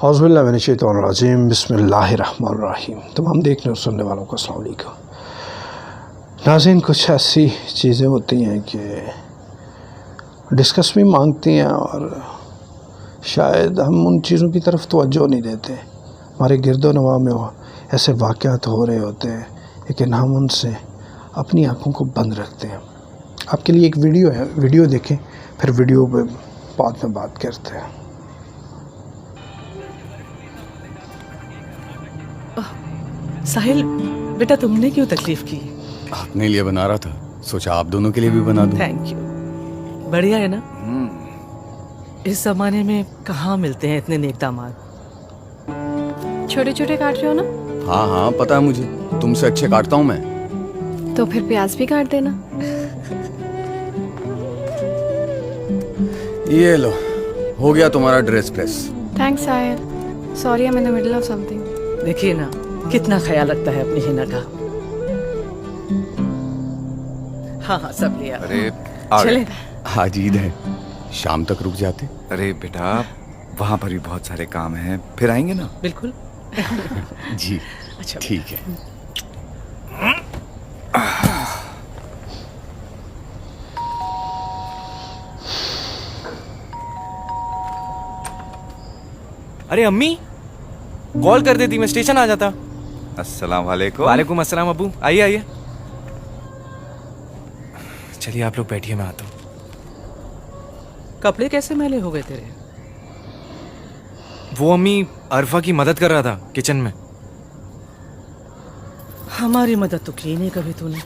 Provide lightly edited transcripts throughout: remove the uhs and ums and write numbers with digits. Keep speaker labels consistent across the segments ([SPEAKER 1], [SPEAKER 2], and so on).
[SPEAKER 1] औज़ुबिल्लाहि मिनश्शैतानिर्रजीम बिस्मिल्लाहिर्रहमानिर्रहीम। तमाम देखने और सुनने वालों को अस्सलाम वालेकुम। नाज़रीन, कुछ ऐसी चीज़ें होती हैं कि डिस्कस भी मांगती हैं और शायद हम उन चीज़ों की तरफ तवज्जो नहीं देते। हमारे गिरदो नवा में ऐसे वाक़यात हो रहे होते हैं लेकिन हम उनसे अपनी आँखों को बंद रखते हैं। आपके लिए एक वीडियो है, वीडियो देखें, फिर वीडियो पे बाद में बात करते हैं।
[SPEAKER 2] साहिल बेटा, तुमने क्यों तकलीफ की?
[SPEAKER 3] अपने लिए बना रहा था, सोचा आप दोनों के लिए भी बना दूं।
[SPEAKER 2] Thank you. बढ़िया है ना? इस जमाने में कहाँ मिलते हैं इतने नेक दामाद।
[SPEAKER 4] छोटे छोटे काट रहे हो ना?
[SPEAKER 3] हाँ हाँ पता है मुझे, तुमसे अच्छे काटता हूँ मैं।
[SPEAKER 4] तो फिर प्याज भी काट देना।
[SPEAKER 3] ये लो, हो गया तुम्हारा dress press.
[SPEAKER 4] Thanks Sahil, sorry I am in the middle of something.
[SPEAKER 2] देखिए ना कितना ख्याल रखता है अपनी हिना का। हाँ हाँ सब लिया।
[SPEAKER 5] अरे
[SPEAKER 2] चले।
[SPEAKER 3] आज ईद है, शाम तक रुक जाते।
[SPEAKER 5] अरे बेटा, वहाँ पर भी बहुत सारे काम हैं, फिर आएंगे ना।
[SPEAKER 2] बिल्कुल।
[SPEAKER 3] जी
[SPEAKER 2] अच्छा
[SPEAKER 3] ठीक है।
[SPEAKER 6] अरे अम्मी, कॉल कर देती, मैं स्टेशन आ जाता।
[SPEAKER 5] अस्सलाम वालेकुम।
[SPEAKER 6] वालेकुम अस्सलाम अब्बू, आइए आइए। चलिए आप लोग बैठिए, मैं आता हूँ।
[SPEAKER 2] कपड़े कैसे मैले हो गए तेरे?
[SPEAKER 6] वो अम्मी अरफा की मदद कर रहा था किचन में।
[SPEAKER 2] हमारी मदद तो की नहीं कभी तूने।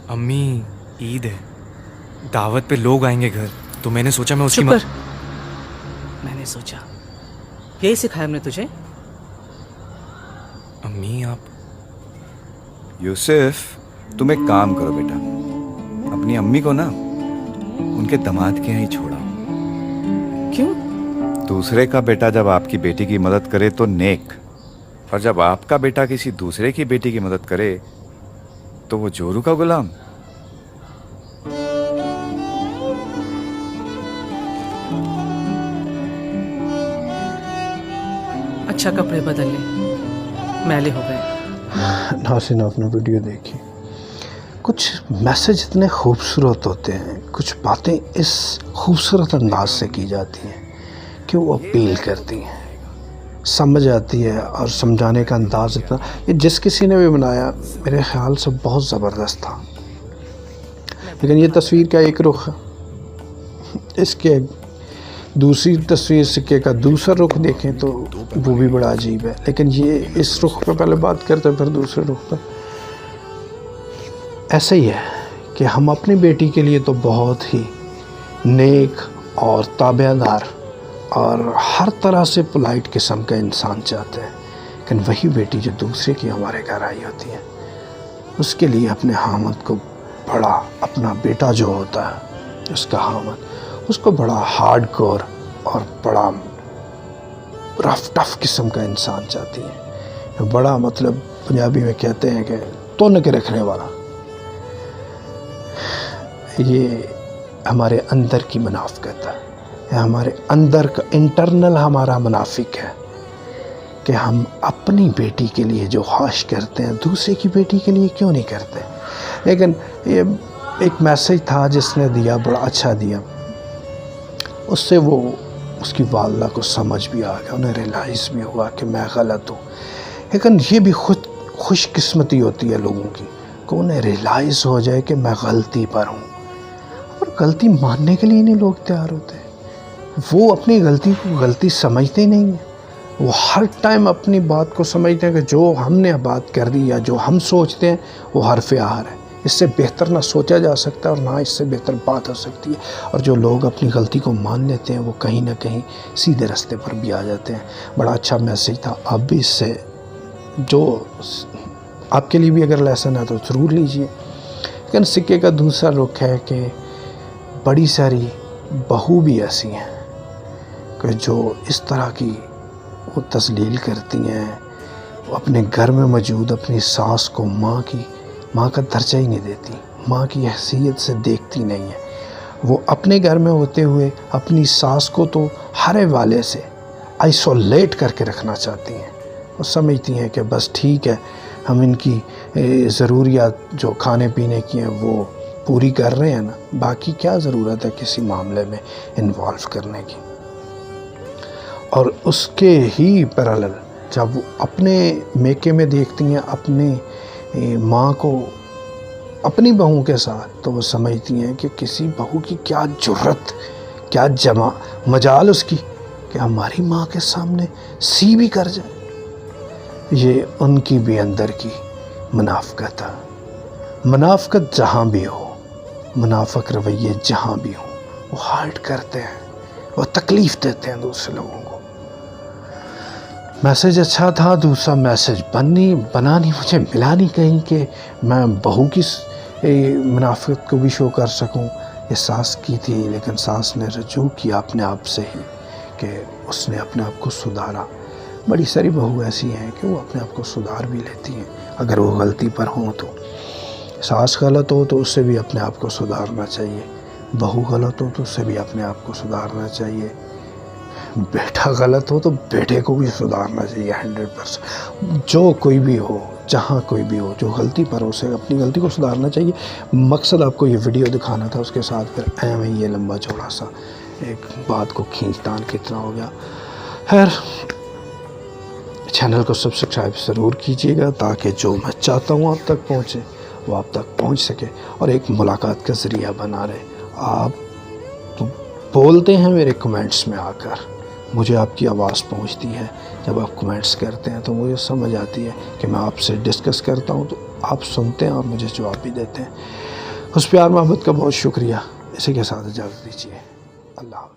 [SPEAKER 6] अम्मी ईद है, दावत पे लोग आएंगे घर, तो मैंने सोचा मैं उसकी
[SPEAKER 2] चुप कर। मैंने सोचा, यही सिखाया हमने तुझे?
[SPEAKER 6] अम्मी आप
[SPEAKER 5] यूसुफ, तुम एक काम करो बेटा, अपनी अम्मी को ना उनके दामाद के यहाँ ही छोड़ा।
[SPEAKER 2] क्यों?
[SPEAKER 5] दूसरे का बेटा जब आपकी बेटी की मदद करे तो नेक, और जब आपका बेटा किसी दूसरे की बेटी की मदद करे तो वो जोरू का गुलाम।
[SPEAKER 2] अच्छा कपड़े बदल ले, मैले हो गए।
[SPEAKER 1] नाज़रीन, आपने वीडियो देखी, कुछ मैसेज इतने खूबसूरत होते हैं, कुछ बातें इस खूबसूरत अंदाज से की जाती हैं कि वो अपील करती हैं, समझ आती है, और समझाने का अंदाज़ इतना, ये जिस किसी ने भी बनाया मेरे ख़्याल से बहुत ज़बरदस्त था। लेकिन ये तस्वीर का एक रुख, इसके दूसरी तस्वीर सिक्के का दूसरा रुख देखें तो वो भी बड़ा अजीब है। लेकिन ये इस रुख पे पहले बात करते हैं, फिर दूसरे रुख पे। ऐसे ही है कि हम अपनी बेटी के लिए तो बहुत ही नेक और ताबेदार और हर तरह से पोलाइट किस्म का इंसान चाहते हैं, लेकिन वही बेटी जो दूसरे की हमारे घर आई होती है, उसके लिए अपने हामद को बड़ा, अपना बेटा जो होता है उसका हामद, उसको बड़ा हार्ड कोर और बड़ा रफ टफ किस्म का इंसान चाहती है। बड़ा मतलब पंजाबी में कहते हैं कि तोन के रखने वाला। ये हमारे अंदर की मुनाफिकत है, हमारे अंदर का इंटरनल हमारा मुनाफिक है कि हम अपनी बेटी के लिए जो ख्वाहिश करते हैं दूसरे की बेटी के लिए क्यों नहीं करते। लेकिन ये एक मैसेज था जिसने दिया, बड़ा अच्छा दिया, उससे वो उसकी वालदा को समझ भी आ गया, उन्हें रियलाइज़ भी हुआ कि मैं गलत हूँ। लेकिन ये भी खुद खुशकिस्मती होती है लोगों की कि उन्हें रियलाइज़ हो जाए कि मैं गलती पर हूँ, और गलती मानने के लिए नहीं लोग तैयार होते। वो अपनी गलती को गलती समझते ही नहीं हैं, वो हर टाइम अपनी बात को समझते हैं कि जो हमने बात कर दी या जो हम सोचते हैं वो हरफ आहर है, इससे बेहतर ना सोचा जा सकता है और ना इससे बेहतर बात हो सकती है। और जो लोग अपनी गलती को मान लेते हैं वो कहीं ना कहीं सीधे रास्ते पर भी आ जाते हैं। बड़ा अच्छा मैसेज था, आप भी इससे, जो आपके लिए भी अगर लेसन है तो ज़रूर लीजिए। लेकिन सिक्के का दूसरा रुख है कि बड़ी सारी बहू भी ऐसी हैं कि जो इस तरह की वो तस्लील करती हैं, वो अपने घर में मौजूद अपनी सास को माँ का दर्जा ही नहीं देती, माँ की हैसियत से देखती नहीं है। वो अपने घर में होते हुए अपनी सास को तो हर हवाले से आइसोलेट करके रखना चाहती हैं। वो समझती हैं कि बस ठीक है, हम इनकी ज़रूरियात जो खाने पीने की हैं वो पूरी कर रहे हैं ना, बाकी क्या ज़रूरत है किसी मामले में इन्वॉल्व करने की। और उसके ही पैरेलल जब वो अपने मेके में देखती हैं अपनी माँ को अपनी बहू के साथ, तो वो समझती हैं कि किसी बहू की क्या जुर्रत, क्या मजाल उसकी कि हमारी माँ के सामने सी भी कर जाए। ये उनकी भी अंदर की मुनाफ़क़त है। मुनाफ़क़त जहाँ भी हो, मुनाफिक रवैये जहाँ भी हों, वो हर्ट करते हैं, वो तकलीफ़ देते हैं दूसरे लोगों को। मैसेज अच्छा था, दूसरा मैसेज बना नहीं मुझे मिला नहीं कहीं कि मैं बहू की मुनाफिकत को भी शो कर सकूं। ये सास की थी, लेकिन सास ने रजू किया अपने आप से ही कि उसने अपने आप को सुधारा। बड़ी सारी बहू ऐसी हैं कि वो अपने आप को सुधार भी लेती हैं अगर वो गलती पर हों तो। सास गलत हो तो उससे भी अपने आप को सुधारना चाहिए, बहू गलत हो तो उससे भी अपने आप को सुधारना चाहिए, बेटा गलत हो तो बेटे को भी सुधारना चाहिए 100%। जो कोई भी हो, जहाँ कोई भी हो, जो गलती पर हो उसे अपनी गलती को सुधारना चाहिए। मकसद आपको ये वीडियो दिखाना था, उसके साथ फिर एवं ये लंबा चौड़ा सा एक बात को खींचतान कितना हो गया। खैर, चैनल को सब्सक्राइब ज़रूर कीजिएगा ताकि जो मैं चाहता हूँ आप तक पहुँचे वो आप तक पहुँच सके और एक मुलाकात का ज़रिया बना रहे। आप तो बोलते हैं मेरे कमेंट्स में आकर, मुझे आपकी आवाज़ पहुँचती है जब आप कमेंट्स करते हैं, तो मुझे समझ आती है कि मैं आपसे डिस्कस करता हूँ तो आप सुनते हैं और मुझे जवाब भी देते हैं। उस प्यार मोहब्बत का बहुत शुक्रिया। इसी के साथ इजाज़त दीजिए। अल्लाह।